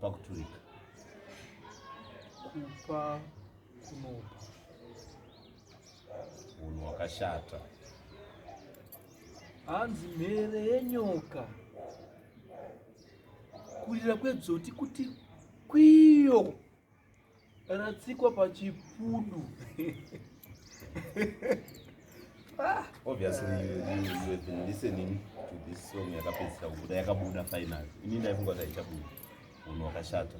Kupa Kuturika. Kupa kunopa. Hwakashata. Hanzi mhere yenyoka. Kurira kwedzoti kuti kwiyo. Ratsikwa pachipudu. Obviously, you have been listening to this song yakapedzisa kubuda yakabuda final. Ini ndaifunga kuti ichabuda. Hwakashata.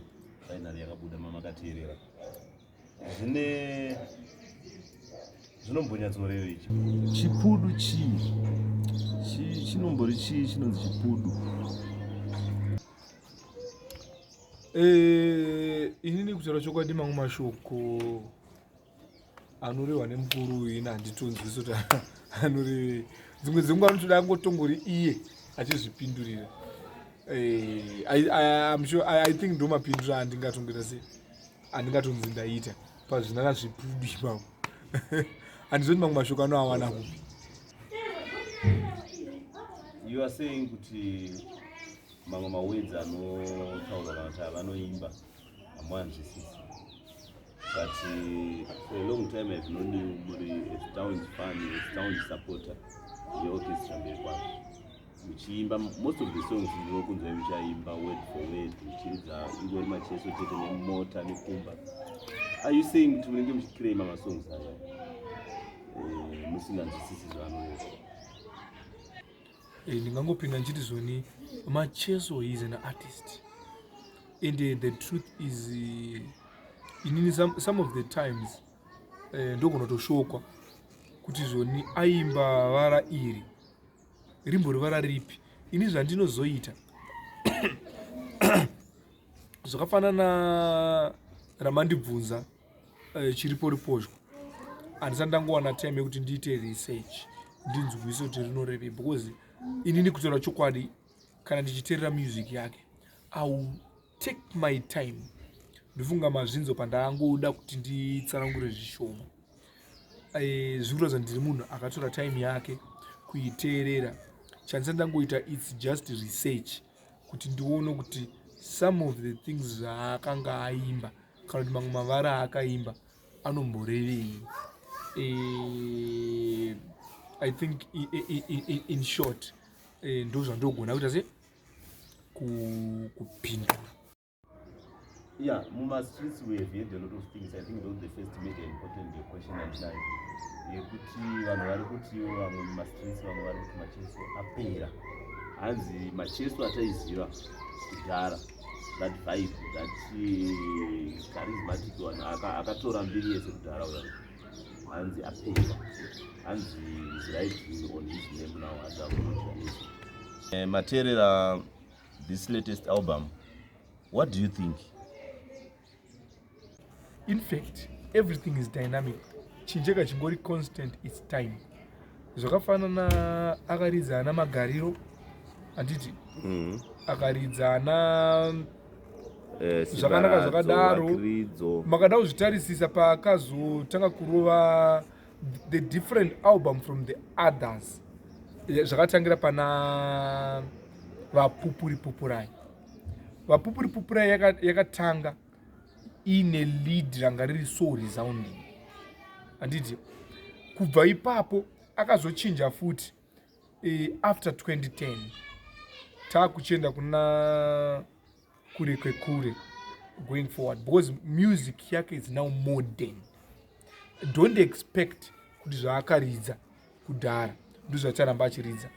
Final yakabuda mamakateerera. Zvinombonyatsoreva ichi. Chipudu chinombori chii chinonzi chipudu. Inini kutaura chokwadi mamwe mashoko anorehwa nemukuru ini handitonzwisi kuti anorevei. Dzimwe dzenguva anotoda angotongori iye achizvipindurira. I think ndo mapinduro andingatonzi ndaita pazvinana zvipudu ipapo. Handizoti mamwe mashoko anoawana kupi. You are saying kuti mamwe mawords anotaura kana kuti avanoimba hamuanzwisisi. But for a long time I've known you muri a sound fan, a sound supporter yeorchestra mberi kwazvo. Muchiimba most of the songs ndinokunzwa muchaimba word for word muchiridza ingori macheso chete nemota nekumba. Are you saying kuti munenge muchiclaima masongs aya musinganzwisisi zvaanoreva? Ndingangopinda ndichiti zvoni Macheso is an artist, and the truth is inini some of the times ndokunotoshokwa kuti zvoni aimba vara iri rimbori vara ripi. Ini zvandinozoita zvakafanana ramandibvunza chiripo ripozho, handisati ndangowana time yekuti ndiite research ndinzwise kuti rinorevei, because inini kutaura chokwadi kana ndichiteerera music yake I will take my time ndofunga mazvinzo pandaangoda kuti nditsanangure zvishoma. Zviri kuratidza ndiri munhu akatora time yake kuiteerera. Chandisati ndangoita it's just research kuti ndione kuti some of the things zvaakanga aimba kana kuti mamwe mavara aakaimba anomborevei. I think in short ndo zvandogona kuita se kupindura. Yeah, Muma streets we have heard a lot of things. I think those the first major important question and time. Yekuti vanhu vari kuti vamwe muma streets vamwe vari kuti Macheso apera. Hanzi Macheso ataiziva kudhara, that vibe, that charismatic one akatora mbiri yese kudhara uya. Hanzi apera. Hanzi is writing on his name now as a material this latest album. What do you think? In fact, everything is dynamic. Chinjeka chingori constant is time. Zvakafanana akaridzana magariro anditi akaridzana zvakanaka zvakadaro makada kuzvitarisisa paakazotanga kurova the different album from the others. Zvakatangira pana vapupuri pupurai. Vapupuri pupurai yakatanga ine lead ranga riri so resounding anditi kubva ipapo akazochinja futi after 2010 taakuchienda kuna kure kwekure going forward, because music yake is now modern. Don't expect kuti zvaakaridza kudhara ndozvacharamba achiridza.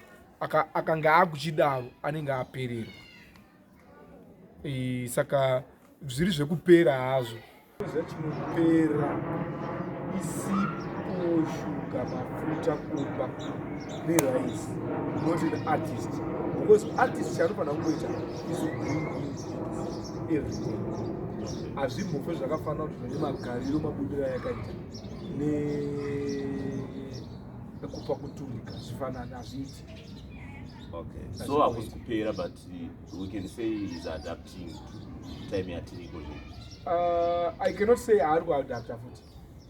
Akanga akuchidaro anenge apererwa. Saka zviri zvekupera hazvo zvachinopera isipo shuga mafuta kupa nerice, not an artist, because artist chaanofanira kungoita is to bring everything. Hazvimbofe zvakafanana kuti nemagariro mabudiro ayakaita nekupa kuturika zvifanana hazviiti. Okay, so hakusi kupera, but we can say he's adapting time yatiriko. I cannot say I will adapt futi.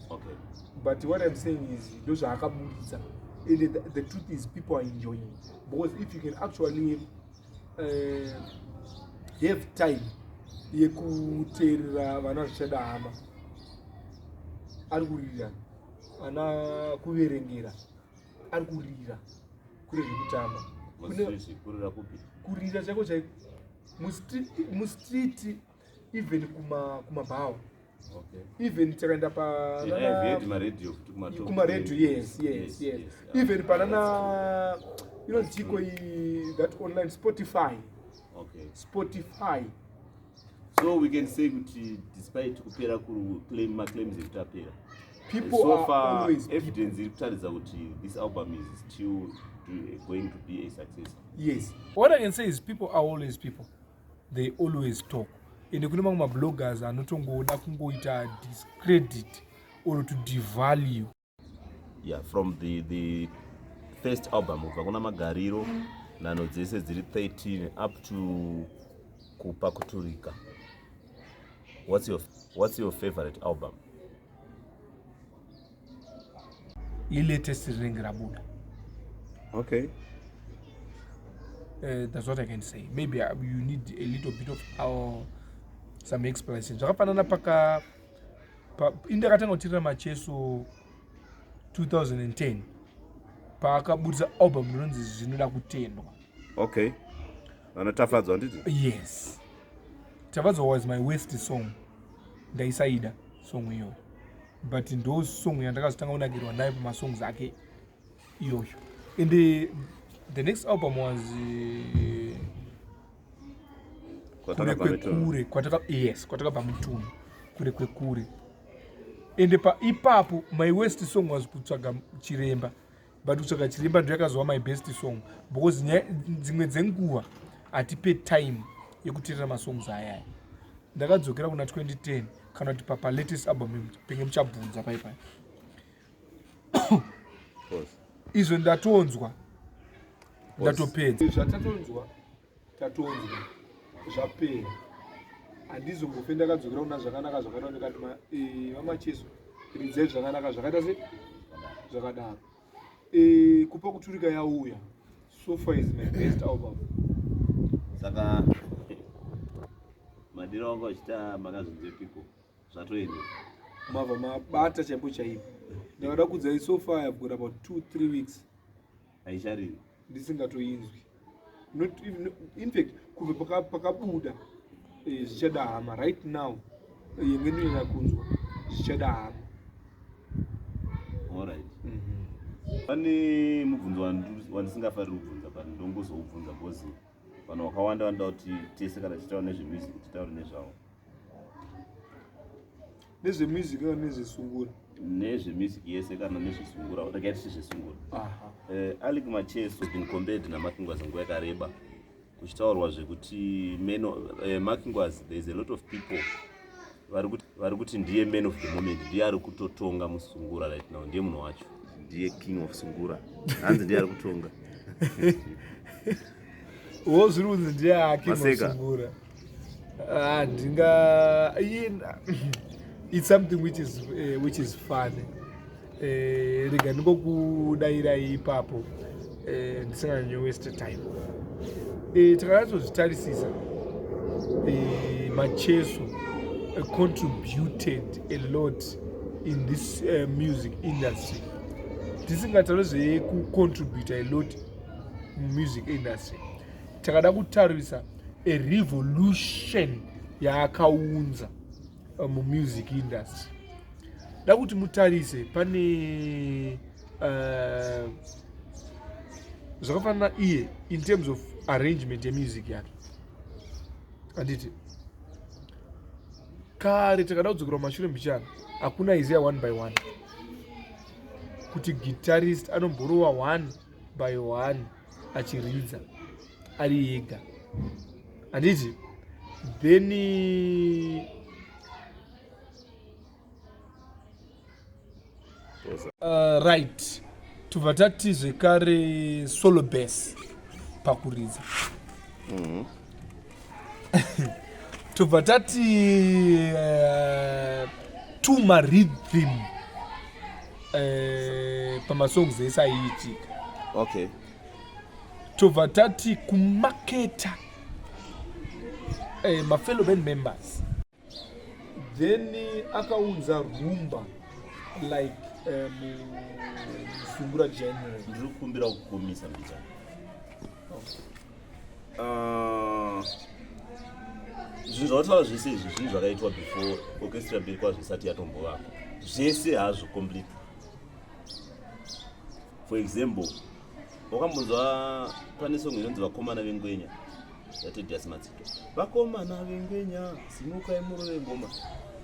Okay. But what I'm saying is those are akaburitsa. The truth is people are enjoying, because if you can actually have time yekuteerera vana zvichada hama, ari kurira, vana kuverengera ari kurira, kure zvekutamba kurira chaiko chaiko mustriti, even kumabhawa. Even takaenda kumaredhiyo, yes. Even panana inonziko that online Spotify. So we can say that despite kupera claims ekutapera, people so are far always evidence irikutaridza kuti this album is still going to be a success. Yes. What I can say is people are always people. They always talk. Ende kune mamwe mabloggers anotongoda kungoita discredit or to devalue. Yeah, from the first album kubva kuna magariro nhano dzese dziri 13 up to Kupa Kuturika. What's your favorite album? Latest ring rabuda. Okay. That's what I can say. Maybe you need a little bit of some explanation. Zvakafanana indakatanga kutirira macheso 2010 paakabudisa album inonzi zvinoda kutendwa. Okay. Anotafadzwa nditi? Yes. Tafadzwa was my worst song. Ndaisaida song iyoyo. But ndo song yandakazotanga kunakirwa nayo pamasongs ake iyoyo. And the next album was kure kwekure kwatakabva mutunhu kure kwekure. And ipapo my worst song was kutsvaga chiremba, but kutsvaga chiremba ndo yakazova my best song because dzimwe dzenguva hatipe time yekuteerera masongs ayaya. Ndakadzokera kuna 2010 kana kuti papa latest album penge muchabvunza paipai. Izvo ndatonzwa ndatopedza zvatatonzwa tatonzwa zvapera. Handizombofe ndakadzokera kuna zvakanaka zvakataoneka kuti mamacheso ridzai zvakanaka zvakaita se zvakadaro. Kupa Kuturika yauya, so far is my best album. Saka madira wangu achita makazunze piko zvatoenda mabva mabata chaimbo chaipo. Ndakada kudzai so far I've got about 2-3 weeks aishariri ndisingatoinzwi. Not even, in fact kubva pakabuda zvichada hama right now yengenoenda kunzwa zvichada hama. Alright. Pane mubvunzo wandisingafariri kubvunza but ndongozoubvunza because vanhu vakawanda vanoda kuti tese kana tichitaura nezvemusic titaure nezvavo. Nezvemusic kana nezvesungura? Nezvemusic yese kana nezvesungura. Takaita sezvesungura. Alec Macheso has been compared naMakingwas nguva yakareba kuchitaurwa zvekuti Makingwas there is a lot of people vari kuti ndiye man of the moment, ndiye ari kutotonga musungura right now, ndiye munhu wacho, ndiye king of sungura, hanzi ndiye ari kutonga. Wozirunzi ndiye king of sungura. It's something which is fun. Rega ndingokudaira ipapo ndisinganyanya waste time. Takazozvitarisisa Macheso contributed a lot in this music industry. Tisingataure zvekucontribute a lot music industry. Takada kutarisa a revolution yaakaunza music industry. Dakuti mutarise pane zvakafanana iye in terms of arrangement yemusic yake. Anditi kare takada kudzokera kumashure mbichana hakuna iziya 1 by 1 kuti guitarist anomborowa 1 by 1 achiridza ari yega. Anditi then right tobva tati zvekare solo bass pakuridza. Tobva tati tuma rhythm pamasongs ese aiitika. Okay. Tobva tati kumaketa fellow band members. Then akaunza rumba like Sungura January. Ndiri kukumbira kukomisa mbichana. Zvinhu zvataura zvese izvi zvinhu zvakaitwa before orchestra mberi kwazvo isati yatombovako. Zvese hazvo complete. For example, wakambonzwa pane song inonzi vakomana vengwenya yaTedious Matsito. Vakomana vengwenya simukai murove ngoma.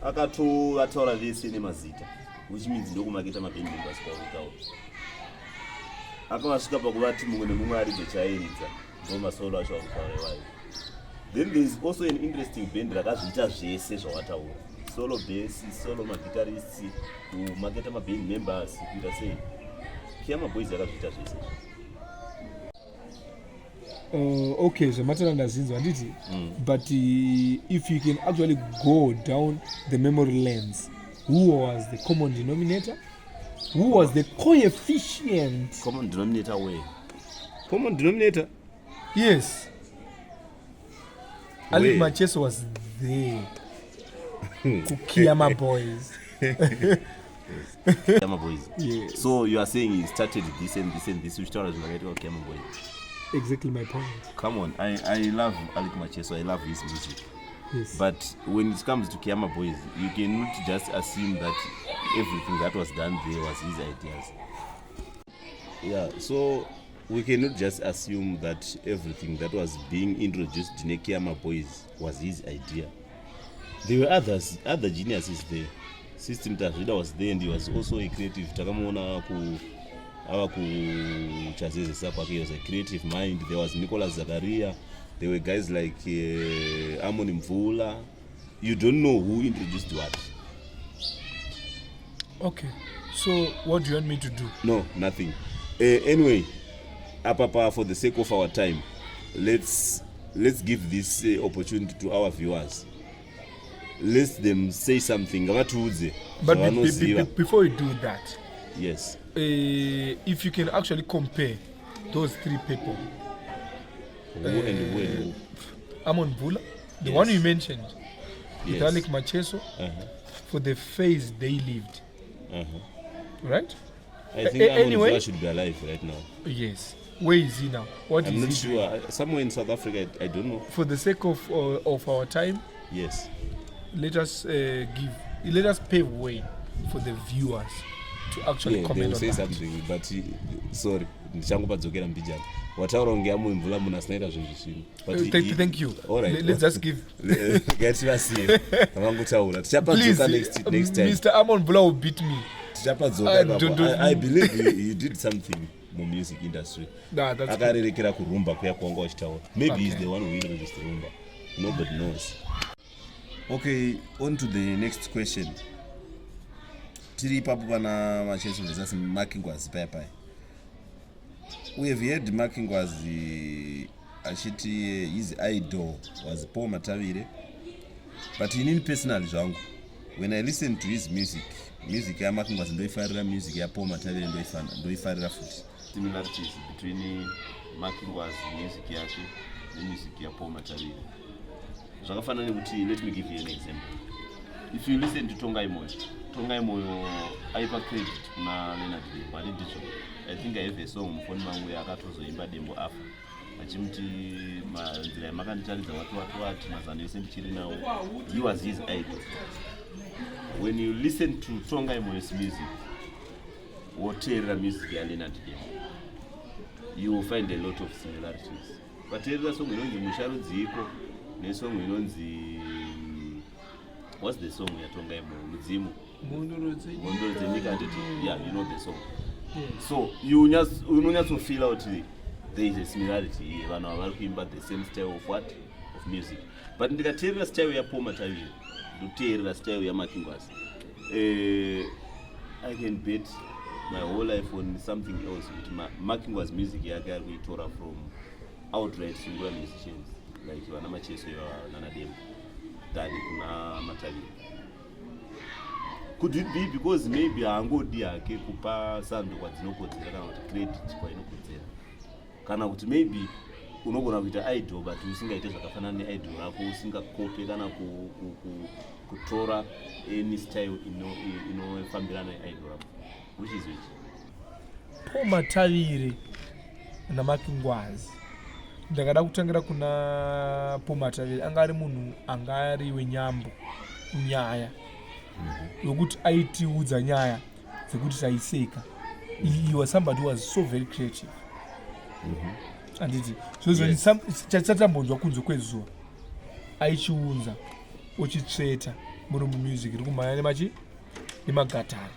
Akatotaura vese nemazita, which means ndokumaketa maband members kwakutaura. Akavasvika pakuvati mumwe nemumwe aridze chairidza ndomasolo acho akutaura iwayo. Then there is also an interesting band rakazviita zvese zvawataura. Solo bass, solo maguitarists, kumaketa maband members, kuita sei. Kiyama Boys yakazviita zvese. Okay, zvamatara ndazinzwa handiti, but if you can actually go down the memory lanes, who was the common denominator? Who was the coefficient? Common denominator where? Common denominator? Yes. Alec Macheso was there. Kiyama Boys. Kiyama Boys. Yes. So you are saying he started this and this and this, which tells us about Kiyama Boys. Exactly my point. Come on, I love Alec Macheso, I love his music. Yes. But when it comes to Kiyama Boys, you cannot just assume that everything that was done there was his ideas. Yeah, so we cannot just assume that everything that was being introduced in Kiyama Boys was his idea. There were other geniuses there. System Tafrida was there and he was also a creative. Takamona Chazeze Sapaki, he was a creative mind. There was Nicolas Zakaria. There were guys like Amon Mvula. You don't know who introduced what. Okay, so what do you want me to do? No, nothing. Anyway, Apapa, for the sake of our time, let's give this opportunity to our viewers. Let them say something. But before you do that, yes. If you can actually compare those three people, who and where? Amon Bula, the Yes. one you mentioned, Yes. with Alec Macheso, for the phase they lived, right? I think Anyway, Amon should be alive right now. Yes. Where is he now? What I'm is not he sure. doing? Somewhere in South Africa, I don't know. For the sake of our time, Yes. let us pave way for the viewers to actually Yeah, comment they'll on say that. something, but sorry, ndichangopadzokera mbijana. Wataura unge Amon Mvula munhu asinaita zvinhu zvino. Thank you. All right. Let's just give. Ngativasiye. Vangotaura. Tichapadzoka next time. Mr. Amon Bula will beat me. Tichapadzoka. I believe he did something in music industry. Nah, that's good. Akarerekera kurumba kuya kwanga wachitaura. Maybe he's Okay. the one who introduced rumba. Nobody knows. Okay, on to the next question. Tiri ipapo pana Macheso versus Makingwazi paya. We have heard Makingwazi achiti his idol was Paul Matavire. But inini personally zvangu, when I listen to his music yaMakingwazi ndoifarira, music yaPaul Matavire ndoifarira futi. Similarities between Makingwazi music yake nemusic yaPaul Matavire. Zvakafanana nekuti, let me give you an example. If you listen to Tongai Moyo aipa credit kuna Leonard Dembo, handiticho. I think I have a song mufoni mangu yakatozoimba Dembo afa. Achimuti nzira yamakanditaridza wati mazano yose ndichiri nawo. He was his idol. When you listen to Tongai Moyo's music, woteerera music yaLeonard Dembo, you will find a lot of similarities. Vateerera song inonzi Musharudziko nesong inonzi, what's the song yaTongai Moyo? Mudzimu. Mondoro dzenyika nditi. Yeah, you know the song. Yeah. So you just feel out there is a similarity here. Vanhu vari kuimba the same style of what? Of music. But ndikateerera style yaPaul Matavire, ndoteerera style yaMakingwazi, I can bet my whole life on something else. Makingwazi music yake ari kuitora from outright singular musicians like vana Macheso nana Dembo than kuna Matavire. Could it be because maybe haangodi yake kupa sando kwadzinokodzera kana kuti credit kwainokodzera, kana kuti maybe unogona kuita idol but usingaite zvakafanana neidol rako usingakope kana kutora any style inofambirana neidol rako which is which. Pomatavire namakingwazi ndakada kutangira kuna Pomatavire anga ari munhu anga ari wenyambo nyaya yokuti aitiudza nyaya dzekuti taiseka. He was somebody who was so very creative. Anditi so chatsatambonzwa kunze kwezuva aichiunza uchitsveta muri music iri kumhanya nemagatari.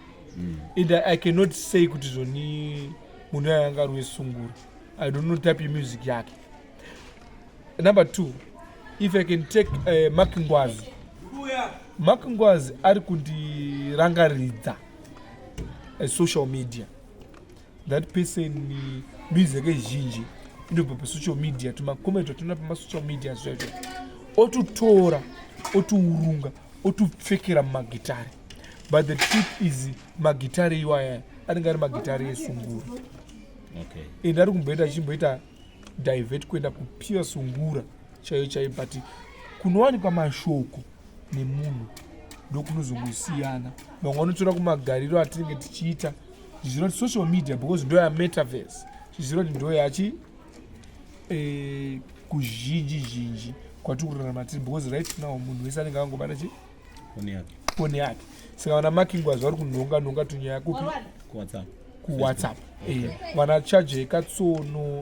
And I cannot say kuti zvoni munhu yanga ari wesungura. I don't know type of music yake. Number 2, if I can take Makingwazi ari kundirangaridza social media. That person music ezhinji inobva pasocial media, tumakomenti atinoona pamasocial media zvaizvo otutora otuurunga otupfekera mumagitari. But the truth is magitari iwaya anenge ari magitari esungura. And ari kumboenda achimboita divert kuenda kupira sungura chaiyo but kunowanikwa mashoko nemunhu ndokunozongosiyana. Vamwe vanotora kumagariro atinenge tichiita zviziva kuti social media because ndo yametaverse zviziva kuti ndo yachi kuzhinji kwatiri kurarama tiri because right now munhu wese anenge angobata foni yake. Saka vana Makingwazi vari kunonga tunyaya kupi kuwhatsapp vanachaje katsono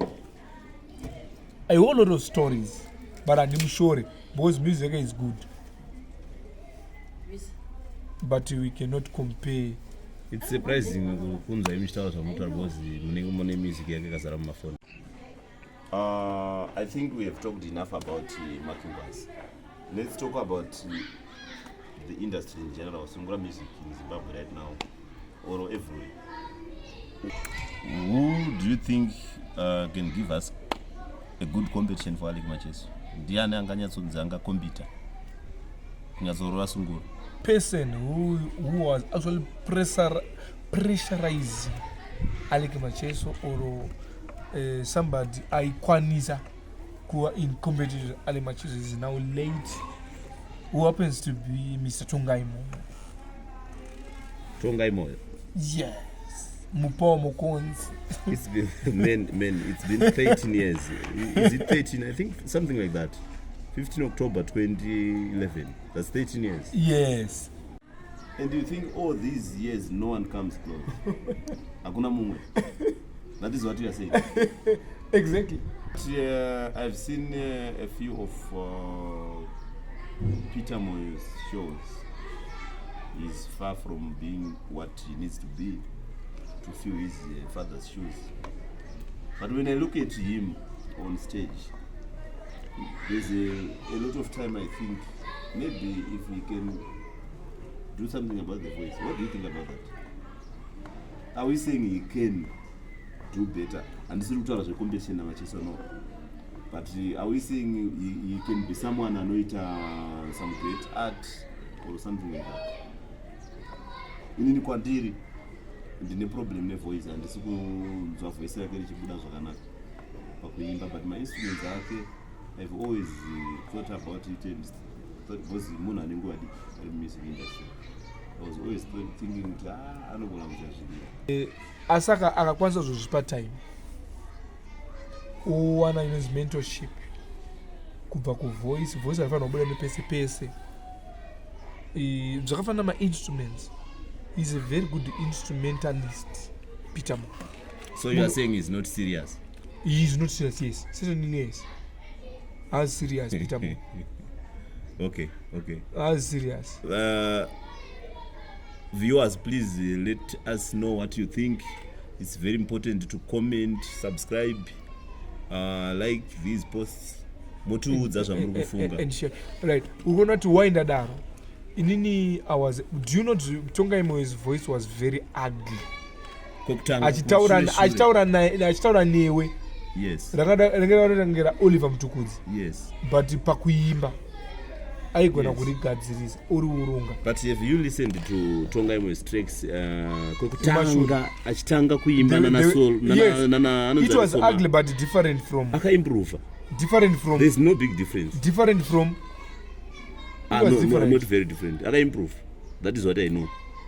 a whole lot of stories but handimushore because music is good but we cannot compare. It's surprising kunza imishtaura zvamutora because munenge mune music yake kazara mumafoni. I think we have talked enough about Makingwazi. Let's talk about the industry in general, sungura music in Zimbabwe right now or everywhere. Who do you think can give us a good competition for Alec Macheso? Ndiani anganyatsonzi angakompita kunyatsorova sungura? Person who was actually pressurizing Alec Macheso or somebody aikwanisa kuwa in competition with Alec Macheso is now late, who happens to be Mr. Tongai Moyo. Yes. Mupo Mokonzi. It's been it's been 13 years. Is it 13? I think something like that. 15 October 2011. That's 13 years. Yes. And do you think all these years no one comes close? Hakuna mumwe. That is what you are saying. Exactly. But, I've seen a few of Peter Moyo's shows. He's far from being what he needs to be to fill his father's shoes. But when I look at him on stage, there's a lot of time I think maybe if we can do something about the voice. What do you think about that? Are we saying he can do better? And this is a competition no. But are we saying he can be someone anoita some great art or something like that? Inini kwandiri ndine problem nevoice handisi kunzwa voice yake richibuda zvakanaka pakuimba, but my instruments ake I've always thought about it and thought because munhu anenge ari music industry I was always thinking kuti anogona kuita zviri asaka akakwanisa zvozvipa time uwana inonzi mentorship kubva kuvoice haifanira kubuda nepese pese zvakafanana ma-instruments. He's a very good instrumentalist, Peter Mo. So you are saying he's not serious? He is not serious, yes. Certainly yes. As serious, Peter Mo. Okay. As serious. Viewers, please let us know what you think. It's very important to comment, subscribe, like these posts. Motiudza zvamuri kufunga. And share. Right. We're going to wind that down. Inini do you know Tongai Moyo's voice was very ugly. Achitaura newe. Yes. Rakadangera Oliver Mtukudzi. Yes. But pakuimba aigona kurigadzirisa uri urunga. But have you listened to Tongai Moyo's tracks kokutanga achitanga kuimba na soul it was ugly but different from akaimprove. different from There's no big difference. different from No, not very different. Improve. That is what I know.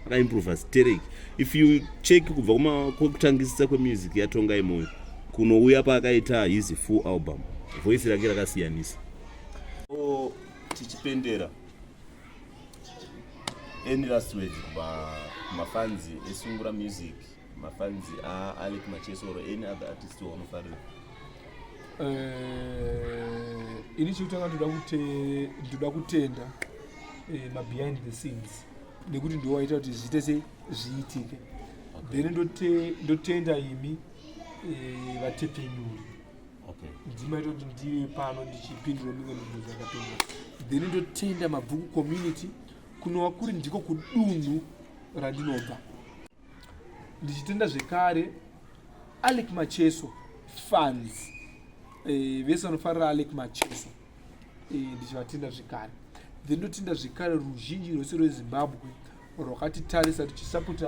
Improve as Terek. If you check kubva kutangisisa kwemusic yatonga imoyo kunouya paakaita his full album, voice rake rakasiyanisa. Tichipendera. Any last words kumafanzi esungura music, mafanzi Alec Macheso or any other artist wanofarira? Ini chikutanga ndoda kutenda behind the scenes nekuti ndo waita kuti zvitese zviitike. Then ndotenda imi vatepenyuri ndimaita kuti ndive pano ndichipindura mimwe mibvunzo yakapindura. Then ndotenda mabhuku community kunova kuri ndiko kudunhu randinobva. Ndichitenda zvekare Alec Macheso fans vese vanofarira Alec Macheso ndichivatenda zvekare. Then ndotenda zvekare ruzhinji rwese rweZimbabwe rwakatitarisa tichisapota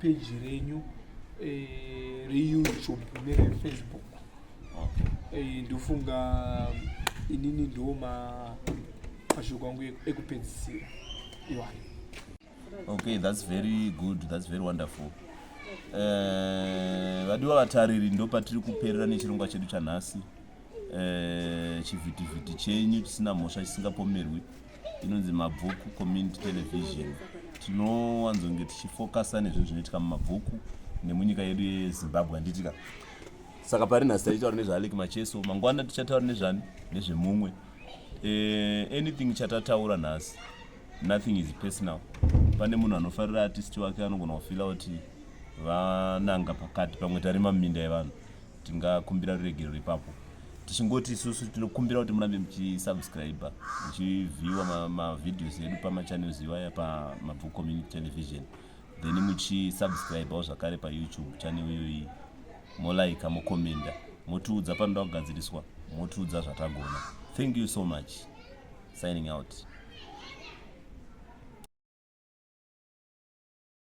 page renyu reYouTube nereFacebook. Ndofunga inini ndo mashoko angu ekupedzisira iwayo. Okay, that's very good, that's very wonderful. Vadiwa vatariri ndo patiri kuperera nechirongwa chedu chanhasi. Chivhitivhiti chenyu chisina mhosva chisingapomerwi inonzi Mabvuku Community Television. Tinowanzonge tichifokasa nezvinhu zvinoitika mumabvuku nemunyika yedu yeZimbabwe handitika. Saka pari nhasi tichitaura nezvaAlec Macheso, mangwana tichataura nezvani? Nezvemumwe. Anything chatataura nhasi, nothing is personal. Pane munhu anofarira artist wake anogona kufila kuti vananga pakati pamwe tarima muminda yevanhu. Tingakumbira ruregero ipapo. Tichingoti isusu tinokumbira kuti murambe muchisubscribe, muchivhiwa mavideos edu pamachannels iwaya paMabvuku Community Television. Then muchisubscribe zvakare paYouTube channel iyoyi. Molike, mokomenda, motiudza panoda kugadziriswa, motiudza zvatagona. Thank you so much. Signing out.